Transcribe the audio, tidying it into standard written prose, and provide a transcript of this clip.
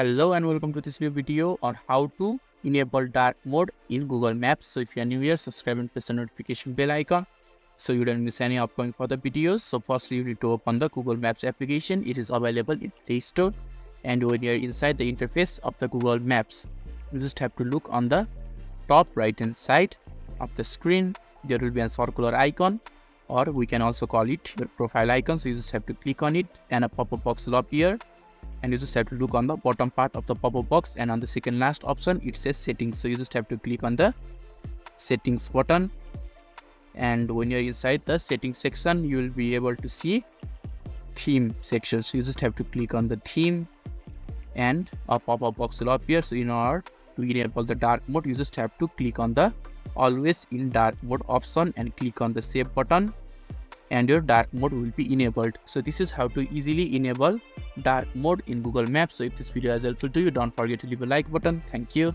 Hello and welcome to this new video on how to enable dark mode in Google Maps. So if you are new here, subscribe and press the notification bell icon so you don't miss any upcoming further videos. So firstly, you need to open the Google Maps application. It is available in Play Store, and when you are inside the interface of the Google Maps, you just have to look on the top right hand side of the screen. There will be a circular icon, or we can also call it your profile icon. So you just have to click on it and a pop-up box will appear. And you just have to look on the bottom part of the pop-up box, and on the second last option it says settings. So you just have to click on the settings button, and when you're inside the settings section, you will be able to see theme section. So you just have to click on the theme and a pop-up box will appear. So in order to enable the dark mode, you just have to click on the always in dark mode option and click on the save button, and your dark mode will be enabled. So this is how to easily enable dark mode in Google Maps. So if this video is helpful to you, don't forget to leave a like button. Thank you.